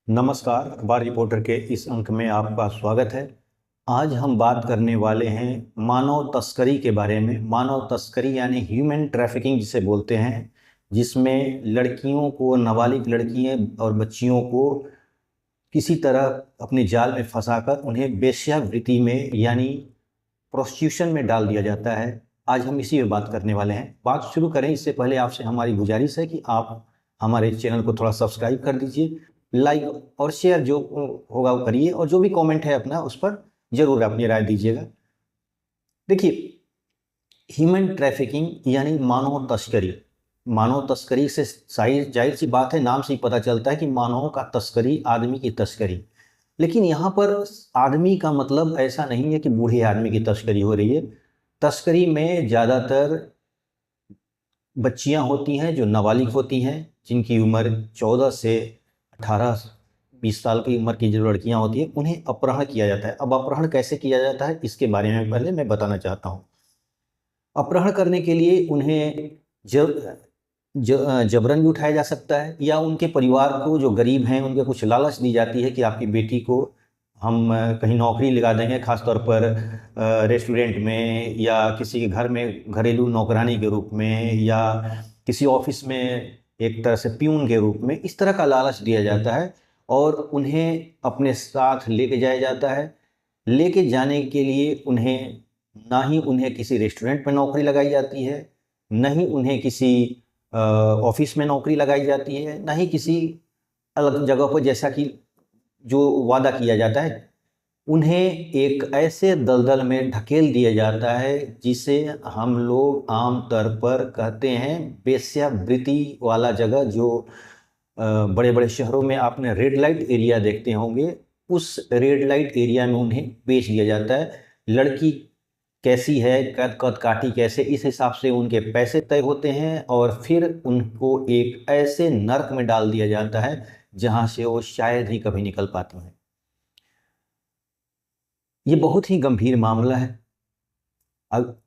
नमस्कार, अखबार रिपोर्टर के इस अंक में आपका स्वागत है। आज हम बात करने वाले हैं मानव तस्करी के बारे में। मानव तस्करी यानी ह्यूमन ट्रैफिकिंग जिसे बोलते हैं, जिसमें लड़कियों को, नाबालिग लड़कियां और बच्चियों को किसी तरह अपने जाल में फंसाकर उन्हें वेश्यावृत्ति में यानी प्रोस्टिट्यूशन में डाल दिया जाता है। आज हम इसी पे बात करने वाले हैं। बात शुरू करें इससे पहले आपसे हमारी गुजारिश है कि आप हमारे चैनल को थोड़ा सब्सक्राइब कर दीजिए, लाइक और शेयर जो होगा वो करिए, और जो भी कमेंट है अपना उस पर ज़रूर अपनी राय दीजिएगा। देखिए, ह्यूमन ट्रैफिकिंग यानी मानव तस्करी से जाहिर सी बात है, नाम से ही पता चलता है कि मानवों का तस्करी, आदमी की तस्करी। लेकिन यहाँ पर आदमी का मतलब ऐसा नहीं है कि बूढ़े आदमी की तस्करी हो रही है। तस्करी में ज़्यादातर बच्चियाँ होती हैं जो नाबालिग होती हैं, जिनकी उम्र 14 से 18-20 साल की उम्र की जो लड़कियाँ होती हैं, उन्हें अपहरण किया जाता है। अब अपहरण कैसे किया जाता है इसके बारे में पहले मैं बताना चाहता हूँ। अपहरण करने के लिए उन्हें जबरन भी उठाया जा सकता है, या उनके परिवार को, जो गरीब हैं, उनके कुछ लालच दी जाती है कि आपकी बेटी को हम कहीं नौकरी लगा देंगे, खासतौर पर रेस्टोरेंट में, या किसी के घर में घरेलू नौकरानी के रूप में, या किसी ऑफिस में एक तरह से प्यून के रूप में। इस तरह का लालच दिया जाता है और उन्हें अपने साथ लेके जाया जाता है। लेके जाने के लिए उन्हें, ना ही उन्हें किसी रेस्टोरेंट में नौकरी लगाई जाती है, न ही उन्हें किसी ऑफिस में नौकरी लगाई जाती है, ना ही किसी अलग जगह पर, जैसा कि जो वादा किया जाता है। उन्हें एक ऐसे दलदल में ढकेल दिया जाता है जिसे हम लोग आम तौर पर कहते हैं वेश्यावृत्ति वाला जगह। जो बड़े बड़े शहरों में आपने रेड लाइट एरिया देखते होंगे, उस रेड लाइट एरिया में उन्हें बेच दिया जाता है। लड़की कैसी है, कद कद काठी कैसे, इस हिसाब से उनके पैसे तय होते हैं और फिर उनको एक ऐसे नर्क में डाल दिया जाता है जहां से वो शायद ही कभी निकल पाती हैं। ये बहुत ही गंभीर मामला है। अब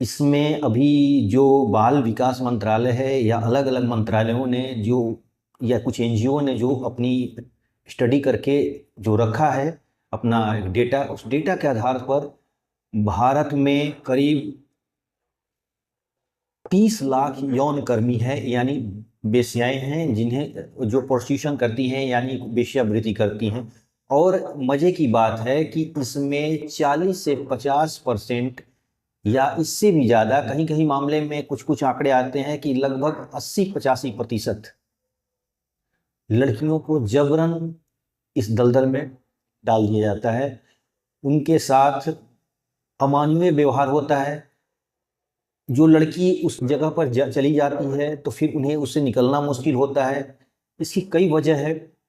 इसमें अभी जो बाल विकास मंत्रालय है, या अलग अलग मंत्रालयों ने जो, या कुछ एनजीओ ने जो अपनी स्टडी करके जो रखा है अपना डेटा, उस डेटा के आधार पर भारत में करीब 30 लाख यौन कर्मी है, यानी वेश्याएं हैं, जिन्हें जो प्रोस्टिट्यूशन करती हैं यानी वेश्यावृत्ति करती हैं। और मज़े की बात है कि इसमें 40 से 50% या इससे भी ज़्यादा, कहीं कहीं मामले में कुछ कुछ आंकड़े आते हैं कि लगभग 80-85% लड़कियों को जबरन इस दलदल में डाल दिया जाता है। उनके साथ अमानवीय व्यवहार होता है। जो लड़की उस जगह पर चली जाती है तो फिर उन्हें उससे निकलना मुश्किल होता है। इसकी कई वजह है।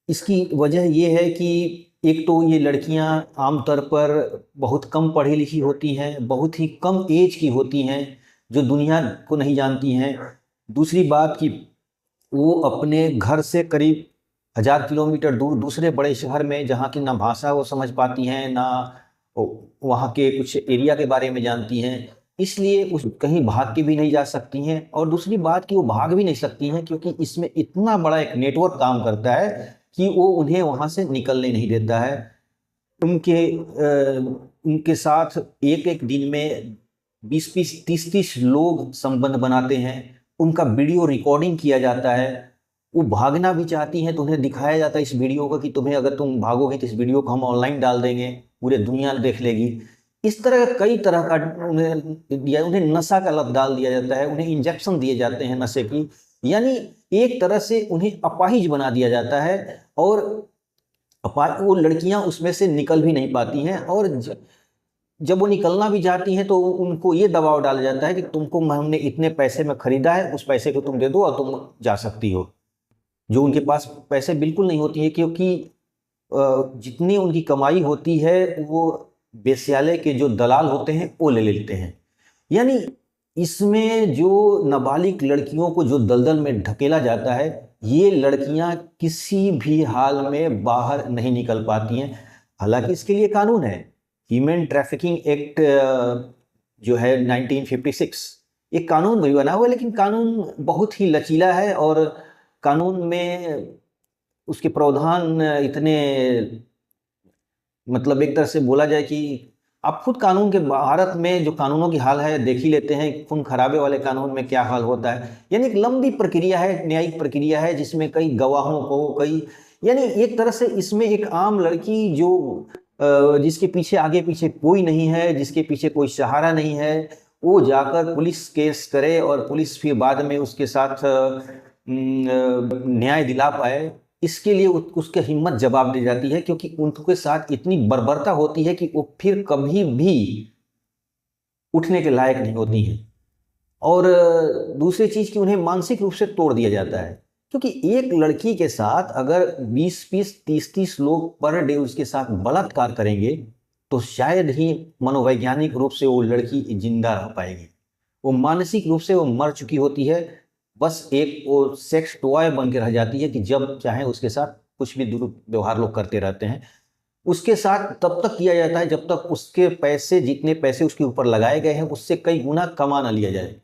इसकी वजह ये है कि एक तो ये लड़कियां आमतौर पर बहुत कम पढ़ी लिखी होती हैं, बहुत ही कम एज की होती हैं, जो दुनिया को नहीं जानती हैं। दूसरी बात कि वो अपने घर से करीब 1000 किलोमीटर दूर दूसरे बड़े शहर में, जहाँ की ना भाषा वो समझ पाती हैं, ना वहाँ के कुछ एरिया के बारे में जानती हैं, इसलिए उस कहीं भाग के भी नहीं जा सकती हैं। और दूसरी बात कि वो भाग भी नहीं सकती हैं, क्योंकि इसमें इतना बड़ा एक नेटवर्क काम करता है कि वो उन्हें वहाँ से निकलने नहीं देता है। उनके साथ एक एक दिन में 20-20, 30-30 लोग संबंध बनाते हैं। उनका वीडियो रिकॉर्डिंग किया जाता है। वो भागना भी चाहती हैं तो उन्हें दिखाया जाता है इस वीडियो को कि तुम्हें, अगर तुम भागोगे तो इस वीडियो को हम ऑनलाइन डाल देंगे, पूरे दुनिया देख लेगी। इस तरह का कई तरह का उन्हें नशा का लत डाल दिया जाता है, उन्हें इंजेक्शन दिए जाते हैं नशे की, यानी एक तरह से उन्हें अपाहिज बना दिया जाता है। और वो लड़कियां उसमें से निकल भी नहीं पाती हैं, और जब वो निकलना भी चाहती हैं तो उनको ये दबाव डाला जाता है कि तुमको हमने इतने पैसे में खरीदा है, उस पैसे को तुम दे दो और तुम जा सकती हो। जो उनके पास पैसे बिल्कुल नहीं होती है, क्योंकि जितनी उनकी कमाई होती है वो वेश्यालय के जो दलाल होते हैं वो ले लेते हैं। यानी इसमें जो नाबालिग लड़कियों को जो दलदल में ढकेला जाता है, ये लड़कियां किसी भी हाल में बाहर नहीं निकल पाती हैं। हालांकि इसके लिए कानून है, ह्यूमन ट्रैफिकिंग एक्ट जो है 1956, एक कानून भी बना हुआ है, लेकिन कानून बहुत ही लचीला है। और कानून में उसके प्रावधान इतने, मतलब एक तरह से बोला जाए कि आप खुद कानून के, भारत में जो कानूनों की हाल है देख ही लेते हैं, खून खराबे वाले कानून में क्या हाल होता है। यानी एक लंबी प्रक्रिया है, न्यायिक प्रक्रिया है, जिसमें कई गवाहों को, कई, यानी एक तरह से इसमें एक आम लड़की जो जिसके पीछे आगे पीछे कोई नहीं है, जिसके पीछे कोई सहारा नहीं है, वो जाकर पुलिस केस करे और पुलिस फिर बाद में उसके साथ न्याय दिला पाए, इसके लिए उसके हिम्मत जवाब दी जाती है, क्योंकि उनके साथ इतनी बर्बरता होती है कि वो फिर कभी भी उठने के लायक नहीं होती हैं। और दूसरी चीज कि उन्हें मानसिक रूप से तोड़ दिया जाता है, क्योंकि एक लड़की के साथ अगर 20-20, 30-30 लोग पर डे उसके साथ बलात्कार करेंगे तो शायद ही मनोवैज्ञानिक रूप से वो लड़की जिंदा रह पाएगी। वो मानसिक रूप से वो मर चुकी होती है, बस एक वो सेक्स टॉय बन के रह जाती है कि जब चाहे उसके साथ कुछ भी दुर्व्यवहार लोग करते रहते हैं। उसके साथ तब तक किया जाता है जब तक उसके पैसे, जितने पैसे उसके ऊपर लगाए गए हैं उससे कई गुना कमा ना लिया जाए।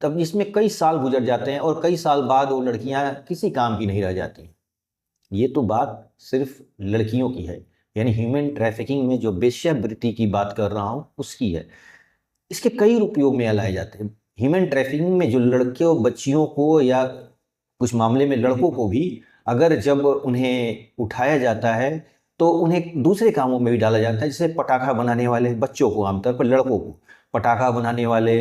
तब इसमें कई साल गुजर जाते हैं और कई साल बाद वो लड़कियां किसी काम की नहीं रह जाती। ये तो बात सिर्फ लड़कियों की है, यानी ह्यूमन ट्रैफिकिंग में जो वेश्यावृत्ति की बात कर रहा हूँ उसकी है। इसके कई उपयोग में लाए जाते हैं। ह्यूमन ट्रैफिकिंग में जो लड़कियों बच्चियों को या कुछ मामले में लड़कों को भी अगर जब उन्हें उठाया जाता है तो उन्हें दूसरे कामों में भी डाला जाता है, जैसे पटाखा बनाने वाले बच्चों को, आमतौर पर लड़कों को पटाखा बनाने वाले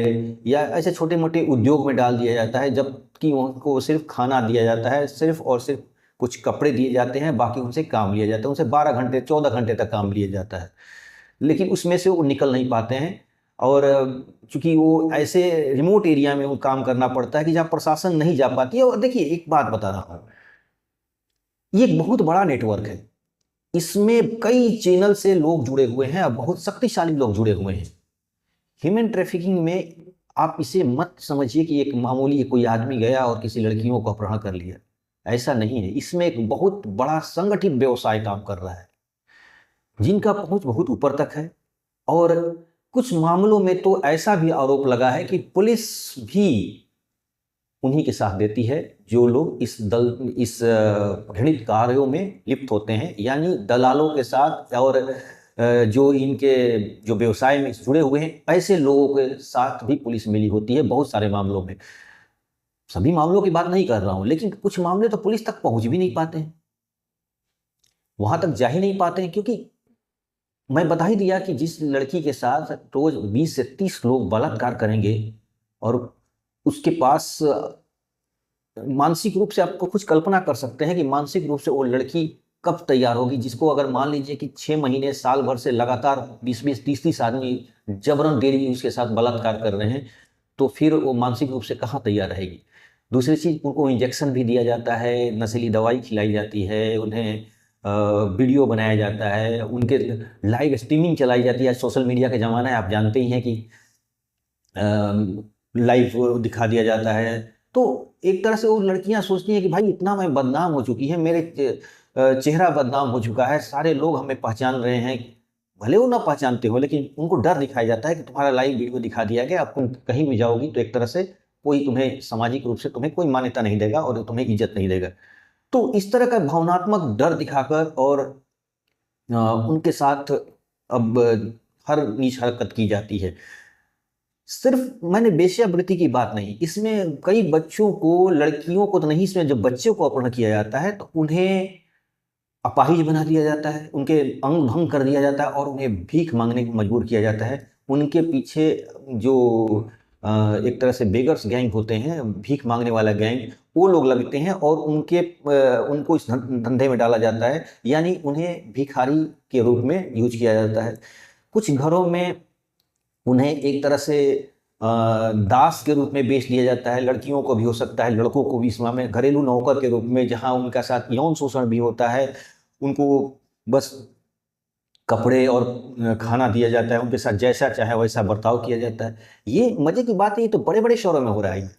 या ऐसे छोटे मोटे उद्योग में डाल दिया जाता है, जबकि उनको सिर्फ खाना दिया जाता है, सिर्फ और सिर्फ कुछ कपड़े दिए जाते हैं, बाकी उनसे काम लिया जाता है, उनसे 12 घंटे 14 घंटे तक काम लिया जाता है, लेकिन उसमें से वो निकल नहीं पाते हैं। और चूंकि वो ऐसे रिमोट एरिया में वो काम करना पड़ता है कि जहाँ प्रशासन नहीं जा पाती है। और देखिए एक बात बता रहा हूँ, ये एक बहुत बड़ा नेटवर्क है, इसमें कई चैनल से लोग जुड़े हुए हैं और बहुत शक्तिशाली लोग जुड़े हुए हैं। ह्यूमन ट्रैफिकिंग में आप इसे मत समझिए कि एक मामूली कोई आदमी गया और किसी लड़कियों को अपहरण कर लिया, ऐसा नहीं है। इसमें एक बहुत बड़ा संगठित व्यवसाय काम कर रहा है, जिनका पहुंच बहुत ऊपर तक है। और कुछ मामलों में तो ऐसा भी आरोप लगा है कि पुलिस भी उन्हीं के साथ देती है जो लोग इस घृणित कार्यों में लिप्त होते हैं, यानी दलालों के साथ और जो इनके जो व्यवसाय में जुड़े हुए हैं ऐसे लोगों के साथ भी पुलिस मिली होती है बहुत सारे मामलों में। सभी मामलों की बात नहीं कर रहा हूं, लेकिन कुछ मामले तो पुलिस तक पहुंच भी नहीं पाते हैं, वहां तक जा ही नहीं पाते हैं। क्योंकि मैं बता ही दिया कि जिस लड़की के साथ रोज 20 से 30 लोग बलात्कार करेंगे और उसके पास मानसिक रूप से, आपको कुछ कल्पना कर सकते हैं कि मानसिक रूप से वो लड़की कब तैयार होगी, जिसको अगर मान लीजिए कि 6 महीने साल भर से लगातार 20-20, 30-30 आदमी जबरन डेली उसके साथ बलात्कार कर रहे हैं, तो फिर वो मानसिक रूप से कहाँ तैयार रहेगी। दूसरी चीज, उनको इंजेक्शन भी दिया जाता है, नशीली दवाई खिलाई जाती है, उन्हें वीडियो बनाया जाता है, उनके लाइव स्ट्रीमिंग चलाई जाती है। सोशल मीडिया का ज़माना है, आप जानते ही हैं कि लाइव दिखा दिया जाता है। तो एक तरह से वो लड़कियां सोचती हैं कि भाई इतना मैं बदनाम हो चुकी है, मेरे चेहरा बदनाम हो चुका है, सारे लोग हमें पहचान रहे हैं, भले वो ना पहचानते हो, लेकिन उनको डर दिखाया जाता है कि तुम्हारा लाइव वीडियो दिखा दिया गया, अब तुम कहीं भी जाओगी तो एक तरह से कोई तुम्हें सामाजिक रूप से तुम्हें कोई मान्यता नहीं देगा और तुम्हें इज्जत नहीं देगा। तो इस तरह का भावनात्मक डर दिखाकर और उनके साथ अब हर नीच हरकत की जाती है। सिर्फ मैंने वेश्यावृत्ति की बात नहीं, इसमें कई बच्चों को, लड़कियों को तो नहीं, इसमें जब बच्चों को अपहरण किया जाता है तो उन्हें अपाहिज बना दिया जाता है, उनके अंग भंग कर दिया जाता है और उन्हें भीख मांगने को मजबूर किया जाता है। उनके पीछे जो एक तरह से बेगर्स गैंग होते हैं, भीख मांगने वाला गैंग, वो लोग लगते हैं और उनको इस धंधे में डाला जाता है, यानी उन्हें भिखारी के रूप में यूज किया जाता है। कुछ घरों में उन्हें एक तरह से दास के रूप में बेच दिया जाता है, लड़कियों को भी हो सकता है, लड़कों को भी, इस में घरेलू नौकर के रूप में, जहां उनका साथ यौन शोषण भी होता है। उनको बस कपड़े और खाना दिया जाता है, उनके साथ जैसा चाहे वैसा बर्ताव किया जाता है। ये मजे की बात है, ये तो बड़े बड़े शहरों में हो रहा है।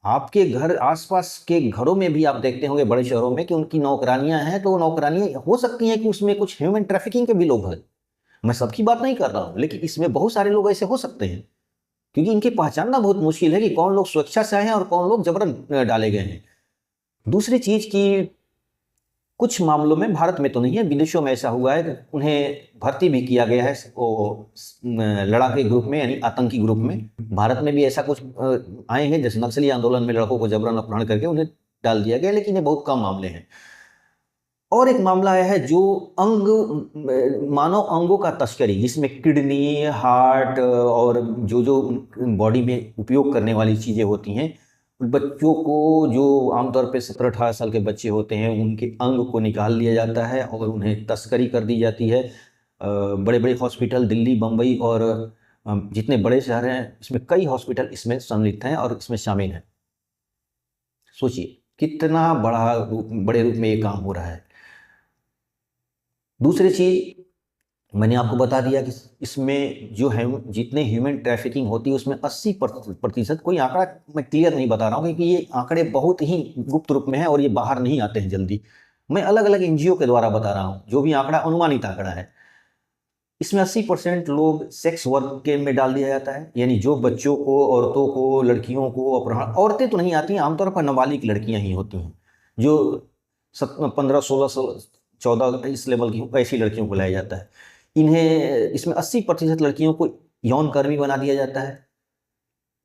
आपके घर आसपास के घरों में भी आप देखते होंगे बड़े शहरों में कि उनकी नौकरानियां हैं, तो नौकरानियां हो सकती हैं कि उसमें कुछ ह्यूमन ट्रैफिकिंग के भी लोग हैं। मैं सबकी बात नहीं कर रहा हूं, लेकिन इसमें बहुत सारे लोग ऐसे हो सकते हैं, क्योंकि इनकी पहचानना बहुत मुश्किल है कि कौन लोग स्वेच्छा से आए हैं और कौन लोग जबरन डाले गए हैं। दूसरी चीज की कुछ मामलों में, भारत में तो नहीं है, विदेशों में ऐसा हुआ है, उन्हें भर्ती भी किया गया है वो लड़ाके ग्रुप में, यानी आतंकी ग्रुप में। भारत में भी ऐसा कुछ आए हैं, जैसे नक्सली आंदोलन में लड़कों को जबरन अपहरण करके उन्हें डाल दिया गया, लेकिन ये बहुत कम मामले हैं। और एक मामला आया है जो मानव अंगों का तस्करी, जिसमें किडनी, हार्ट और जो जो बॉडी में उपयोग करने वाली चीज़ें होती हैं, बच्चों को, जो आमतौर पे 17-18 साल के बच्चे होते हैं, उनके अंग को निकाल लिया जाता है और उन्हें तस्करी कर दी जाती है। बड़े बड़े हॉस्पिटल, दिल्ली, बम्बई और जितने बड़े शहर हैं, इसमें कई हॉस्पिटल इसमें सम्मिलित हैं और इसमें शामिल हैं। सोचिए कितना बड़े रूप में ये काम हो रहा है। दूसरी चीज़, मैंने आपको बता दिया कि इसमें जो है, जितने ह्यूमन ट्रैफिकिंग होती है उसमें 80%, कोई आंकड़ा मैं क्लियर नहीं बता रहा हूँ क्योंकि ये आंकड़े बहुत ही गुप्त रूप में हैं और ये बाहर नहीं आते हैं जल्दी। मैं अलग अलग एनजीओ के द्वारा बता रहा हूँ, जो भी आंकड़ा अनुमानित आंकड़ा है। इसमें 80% लोग सेक्स वर्क के में डाल दिया जाता है, यानी जो बच्चों को, औरतों को, लड़कियों को अपहरण, औरतें तो नहीं आती हैं, आमतौर पर नाबालिग लड़कियाँ ही होती हैं, जो 15, 16, 14 इस लेवल की ऐसी लड़कियों को लाया जाता है। इन्हें, इसमें 80% लड़कियों को यौन कर्मी बना दिया जाता है,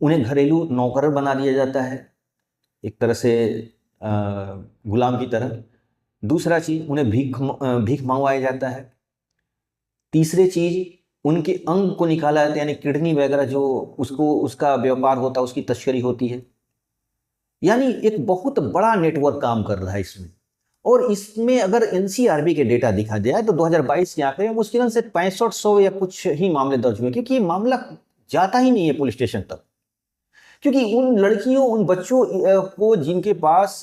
उन्हें घरेलू नौकर बना दिया जाता है, एक तरह से गुलाम की तरह। दूसरा चीज़, उन्हें भीख मंगवाया जाता है। तीसरी चीज़, उनके अंग को निकाला जाता है, यानी किडनी वगैरह जो उसका व्यापार होता है, उसकी तस्करी होती है। यानी एक बहुत बड़ा नेटवर्क काम कर रहा है इसमें। और इसमें अगर एनसीआरबी के डेटा दिखा जाए तो 2022 के आंकड़े में मुश्किल से 6500 या कुछ ही मामले दर्ज हुए, क्योंकि ये मामला जाता ही नहीं है पुलिस स्टेशन तक। क्योंकि उन लड़कियों, उन बच्चों को जिनके पास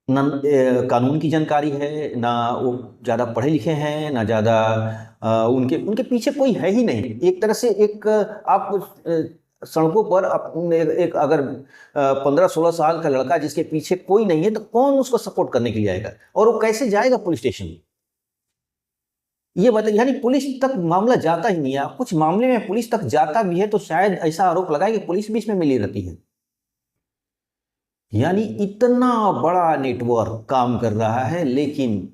कानून की जानकारी है, ना वो ज़्यादा पढ़े लिखे हैं, ना ज़्यादा उनके पीछे कोई है ही नहीं। एक तरह से एक आप सड़कों पर एक अगर 15-16 साल का लड़का जिसके पीछे कोई नहीं है, तो कौन उसको सपोर्ट करने के लिए आएगा, और वो कैसे जाएगा पुलिस स्टेशन? ये बताइए, यानी पुलिस तक मामला जाता ही नहीं है। कुछ मामले में पुलिस तक जाता भी है तो शायद ऐसा आरोप लगाए कि पुलिस भी इसमें मिली रहती है। यानी इतना बड़ा नेटवर्क काम कर रहा है, लेकिन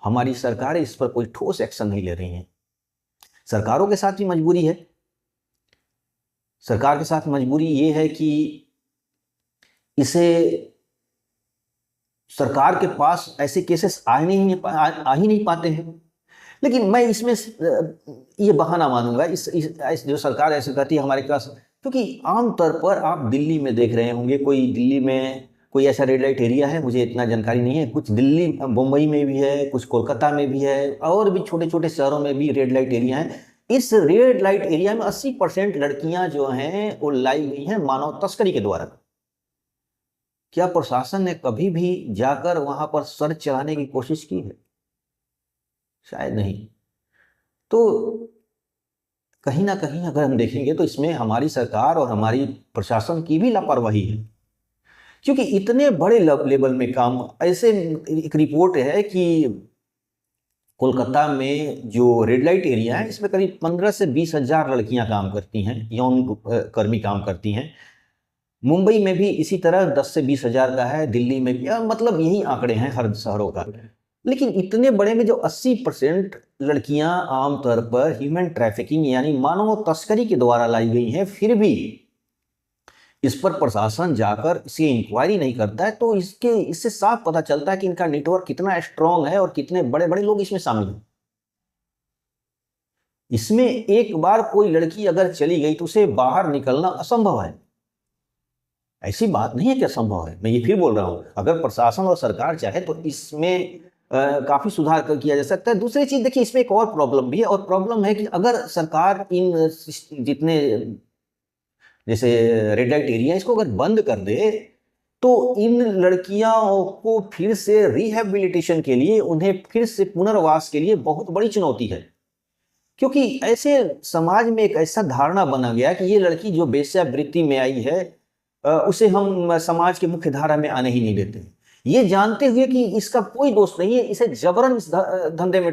हमारी सरकारें इस पर कोई ठोस एक्शन नहीं ले रही हैं। सरकारों के साथ भी मजबूरी है। सरकार के साथ मजबूरी ये है कि इसे, सरकार के पास ऐसे केसेस आ ही नहीं पाते हैं। लेकिन मैं इसमें ये बहाना मानूंगा, इस जो सरकार ऐसे कहती है हमारे पास, क्योंकि आमतौर पर आप दिल्ली में देख रहे होंगे, दिल्ली में कोई ऐसा रेड लाइट एरिया है, मुझे इतना जानकारी नहीं है, कुछ दिल्ली, मुंबई में भी है, कुछ कोलकाता में भी है, और भी छोटे छोटे शहरों में भी रेड लाइट एरिया है। इस रेड लाइट एरिया में 80% लड़कियां जो हैं वो लाई गई हैं मानव तस्करी के द्वारा। क्या प्रशासन ने कभी भी जाकर वहां पर सर्च चलाने की कोशिश की है? शायद नहीं। तो कहीं ना कहीं अगर हम देखेंगे तो इसमें हमारी सरकार और हमारी प्रशासन की भी लापरवाही है, क्योंकि इतने बड़े लेवल में काम, ऐसे एक रिपोर्ट है कि कोलकाता में जो रेड लाइट एरिया है, इसमें करीब 15 से 20 हजार लड़कियां काम करती हैं, यौन कर्मी काम करती हैं। मुंबई में भी इसी तरह 10 से 20 हजार का है, दिल्ली में भी, मतलब यही आंकड़े हैं हर शहरों का। लेकिन इतने बड़े में जो 80% लड़कियां आमतौर पर ह्यूमन ट्रैफिकिंग यानी मानव तस्करी के द्वारा लाई गई हैं, फिर भी इस पर प्रशासन जाकर इसकी इंक्वायरी नहीं करता है, तो इससे साफ पता चलता है कि इनका नेटवर्क कितना स्ट्रांग है और कितने बड़े बड़े लोग इसमें शामिल हैं। इसमें एक बार कोई लड़की अगर चली गई तो उसे बाहर निकलना असंभव है। ऐसी बात नहीं है कि असंभव है, मैं ये फिर बोल रहा हूं, अगर प्रशासन और सरकार चाहे तो इसमें काफी सुधार किया जा सकता है। दूसरी चीज देखिए, इसमें एक और प्रॉब्लम भी है, और प्रॉब्लम है कि अगर सरकार इन जितने जैसे रेड लाइट एरिया, इसको अगर बंद कर दे तो इन लड़कियों को फिर से रिहैबिलिटेशन के लिए, उन्हें फिर से पुनर्वास के लिए बहुत बड़ी चुनौती है। क्योंकि ऐसे समाज में एक ऐसा धारणा बना गया कि ये लड़की जो वेश्यावृत्ति में आई है, उसे हम समाज के मुख्य धारा में आने ही नहीं देते, ये जानते हुए कि इसका कोई दोष नहीं है, इसे जबरन इस धंधे में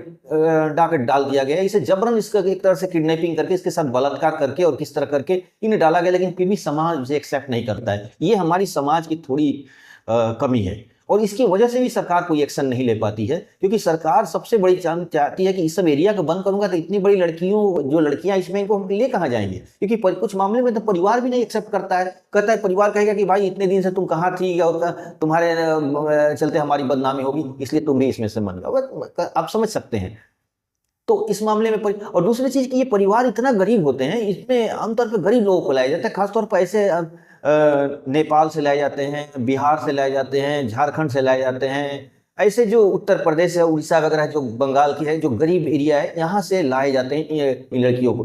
डाल दिया गया, इसे जबरन इसका एक तरह से किडनैपिंग करके, इसके साथ बलात्कार करके और किस तरह करके इन्हें डाला गया, लेकिन फिर भी समाज इसे एक्सेप्ट नहीं करता है। ये हमारी समाज की थोड़ी कमी है। और इसकी वजह से भी सरकार कोई एक्शन नहीं ले पाती है, क्योंकि सरकार सबसे बड़ी चाहती है कि इस सब एरिया को बंद करूंगा तो इतनी बड़ी जो लड़कियां इसमें, इनको हम ले कहाँ जाएंगे, क्योंकि कुछ मामले में तो परिवार भी नहीं एक्सेप्ट करता है। कहता है, परिवार कहेगा कि भाई इतने दिन से तुम कहाँ थी, और तुम्हारे चलते हमारी बदनामी होगी, इसलिए तुम भी इसमें से बन जाओ। आप समझ सकते हैं। तो इस मामले में और दूसरी चीज कि ये परिवार इतना गरीब होते हैं, इसमें आमतौर पर गरीब लोगों को लाया जाता है, खासतौर पर ऐसे नेपाल से लाए जाते हैं, बिहार से लाए जाते हैं, झारखंड से लाए जाते हैं, ऐसे जो उत्तर प्रदेश है, उड़ीसा वगैरह, जो बंगाल की है, जो गरीब एरिया है, यहाँ से लाए जाते हैं इन लड़कियों को।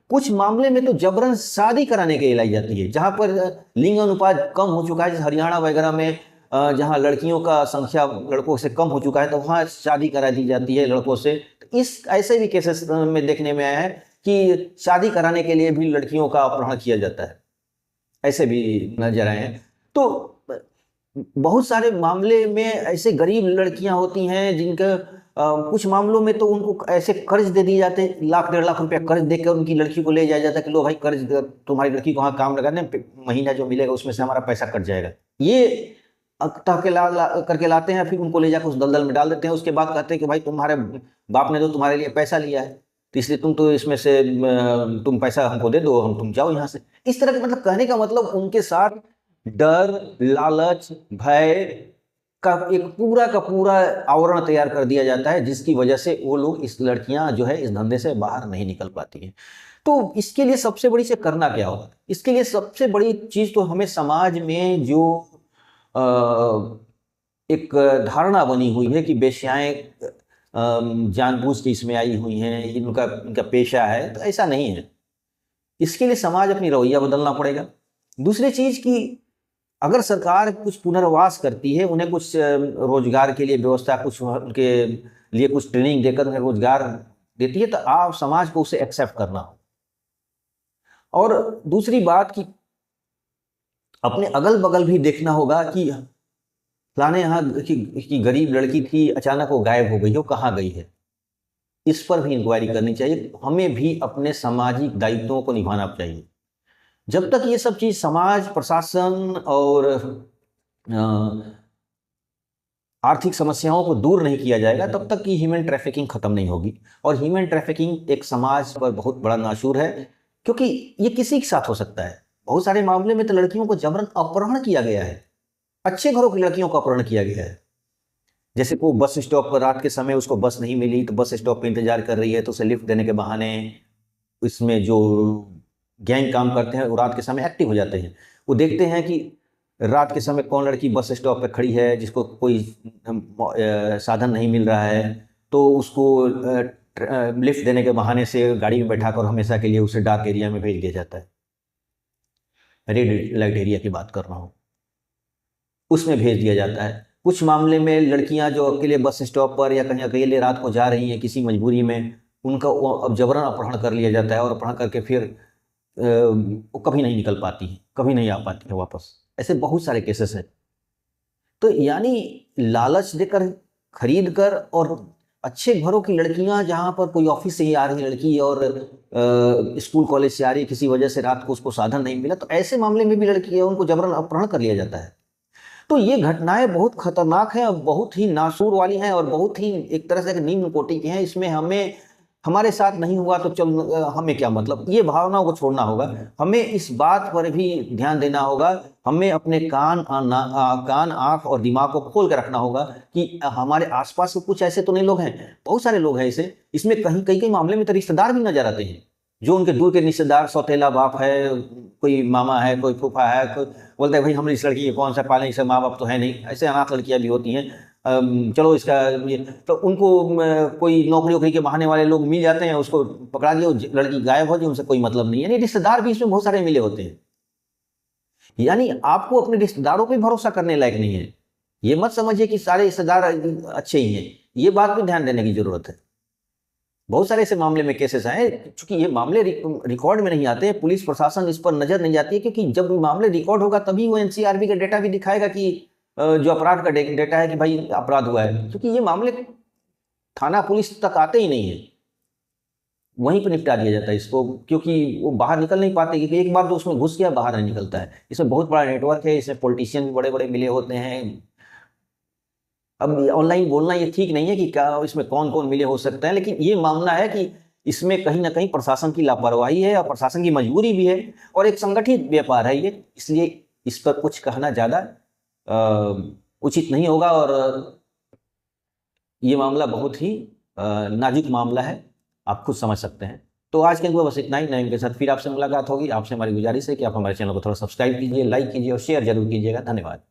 कुछ मामले में तो जबरन शादी कराने के लिए लाई जाती है, जहाँ पर लिंग अनुपात कम हो चुका है, जैसे हरियाणा वगैरह में जहाँ लड़कियों का संख्या लड़कों से कम हो चुका है, तो वहाँ शादी करा दी जाती है लड़कों से। तो इस ऐसे भी केसेस में देखने में आया है कि शादी कराने के लिए भी लड़कियों का अपहरण किया जाता है, ऐसे भी नजर आए हैं। तो बहुत सारे मामले में ऐसे गरीब लड़कियां होती हैं जिनका कुछ मामलों में तो उनको ऐसे कर्ज दे दिए जाते हैं, 1-1.5 लाख रुपया कर्ज देकर उनकी लड़की को ले जाया जाता है कि लो भाई कर्ज, तुम्हारी लड़की को वहाँ काम लगाने, महीना जो मिलेगा उसमें से हमारा पैसा कट जाएगा। ये करके लाते हैं, फिर उनको ले जाकर उस दलदल में डाल देते हैं। उसके बाद कहते हैं कि भाई तुम्हारे बाप ने तो तुम्हारे लिए पैसा लिया है, तो इसलिए तुम तो इसमें से तुम पैसा हमको दे दो, तुम जाओ यहाँ से। इस तरह के, मतलब कहने का मतलब उनके साथ डर, लालच, भय का पूरा आवरण तैयार कर दिया जाता है, जिसकी वजह से वो लोग, इस लड़कियां जो है, इस धंधे से बाहर नहीं निकल पाती हैं। तो इसके लिए सबसे बड़ी से करना क्या होगा? इसके लिए सबसे बड़ी चीज तो हमें समाज में जो एक धारणा बनी हुई है कि बेश्याएं जानबूझ के इसमें आई हुई हैं, इनका पेशा है, तो ऐसा नहीं है। इसके लिए समाज अपनी रवैया बदलना पड़ेगा। दूसरी चीज कि अगर सरकार कुछ पुनर्वास करती है, उन्हें कुछ रोजगार के लिए व्यवस्था, कुछ उनके लिए कुछ ट्रेनिंग देकर उन्हें रोजगार देती है, तो आप समाज को उसे एक्सेप्ट करना हो। और दूसरी बात कि अपने अगल बगल भी देखना होगा कि फलाने यहाँ की गरीब लड़की थी, अचानक वो गायब हो गई, वो कहाँ गई है, इस पर भी इंक्वायरी करनी चाहिए। हमें भी अपने सामाजिक दायित्वों को निभाना चाहिए। जब तक ये सब चीज समाज, प्रशासन और आर्थिक समस्याओं को दूर नहीं किया जाएगा, तब तक कि ह्यूमन ट्रैफिकिंग खत्म नहीं होगी। और ह्यूमन ट्रैफिकिंग एक समाज पर बहुत बड़ा नाशूर है, क्योंकि ये किसी के साथ हो सकता है। बहुत सारे मामले में तो लड़कियों को जबरन अपहरण किया गया है, अच्छे घरों की लड़कियों का अपहरण किया गया है। जैसे को बस स्टॉप पर रात के समय उसको बस नहीं मिली, तो बस स्टॉप पे इंतजार कर रही है, तो उसे लिफ्ट देने के बहाने इसमें जो गैंग काम करते हैं वो रात के समय एक्टिव हो जाते हैं। वो देखते हैं कि रात के समय कौन लड़की बस स्टॉप पे खड़ी है, जिसको कोई साधन नहीं मिल रहा है, तो उसको लिफ्ट देने के बहाने से गाड़ी में बैठाकर हमेशा के लिए उसे डार्क एरिया में भेज दिया जाता है। रेड लाइट एरिया की बात कर रहा हूँ, उसमें भेज दिया जाता है। कुछ मामले में लड़कियां जो अकेले बस स्टॉप पर या कहीं अकेले रात को जा रही हैं किसी मजबूरी में, उनका अब जबरन अपहरण कर लिया जाता है, और अपहरण करके फिर वो कभी नहीं निकल पाती है, कभी नहीं आ पाती है वापस। ऐसे बहुत सारे केसेस हैं। तो यानी लालच देकर, खरीद कर, और अच्छे घरों की लड़कियां, जहां पर कोई ऑफिस से ही आ रही लड़की और स्कूल कॉलेज से आ रही है, किसी वजह से रात को उसको साधन नहीं मिला, तो ऐसे मामले में भी लड़की है उनको जबरन अपहरण कर लिया जाता है। तो ये घटनाएं बहुत खतरनाक हैं और बहुत ही नासूर वाली हैं, और बहुत ही एक तरह से निम्न कोटि की हैं। इसमें हमारे साथ नहीं हुआ तो चल, हमें क्या मतलब, ये भावनाओं को छोड़ना होगा। हमें इस बात पर भी ध्यान देना होगा, हमें अपने कान, आँख और दिमाग को खोल कर रखना होगा कि हमारे आसपास के कुछ ऐसे तो नहीं लोग हैं, बहुत सारे लोग हैं ऐसे। इसमें कई मामले में तो रिश्तेदार भी नजर आते हैं, जो उनके दूर के रिश्तेदार, सौतेला बाप है, कोई मामा है, कोई फूफा है, कोई बोलते हैं भाई हम इस लड़की के कौन सा पालें, इससे माँ बाप तो है नहीं। ऐसे अनाथ लड़कियां भी होती हैं, चलो इसका ये, तो उनको कोई नौकरी के बहाने वाले लोग मिल जाते हैं, उसको पकड़ा दिया, लड़की गायब हो जाए, उनसे कोई मतलब नहीं है। यानी रिश्तेदार भी इसमें बहुत सारे मिले होते हैं। यानी आपको अपने रिश्तेदारों पर भरोसा करने लायक नहीं है। ये मत समझिए कि सारे रिश्तेदार अच्छे ही हैं, ये बात भी ध्यान देने की जरूरत है। बहुत सारे ऐसे मामले में केसेस आए, क्योंकि ये मामले रिकॉर्ड में नहीं आते, पुलिस प्रशासन इस पर नजर नहीं जाती है, क्योंकि जब मामले रिकॉर्ड होगा तभी वो एनसीआरबी का डेटा भी दिखाएगा कि जो अपराध का डेटा है कि भाई अपराध हुआ है, क्योंकि ये मामले थाना पुलिस तक आते ही नहीं है। वहीं पर निपटा दिया जाता है इसको, क्योंकि वो बाहर निकल नहीं पाते, क्योंकि एक बार जो उसमें घुस गया बाहर नहीं निकलता है। इसमें बहुत बड़ा नेटवर्क है, इसमें पॉलिटिशियन भी बड़े बड़े मिले होते हैं। अब ऑनलाइन बोलना ये ठीक नहीं है कि क्या इसमें कौन कौन मिले हो सकते हैं, लेकिन ये मामला है कि इसमें कहीं ना कहीं प्रशासन की लापरवाही है और प्रशासन की मजबूरी भी है, और एक संगठित व्यापार है ये, इसलिए इस पर कुछ कहना ज़्यादा उचित नहीं होगा। और ये मामला बहुत ही नाजुक मामला है, आप खुद समझ सकते हैं। तो आज के लिए बस इतना ही, नए के साथ फिर आपसे मुलाकात होगी। आपसे हमारी गुजारिश है कि आप हमारे चैनल को थोड़ा सब्सक्राइब कीजिए, लाइक कीजिए और शेयर जरूर कीजिएगा। धन्यवाद।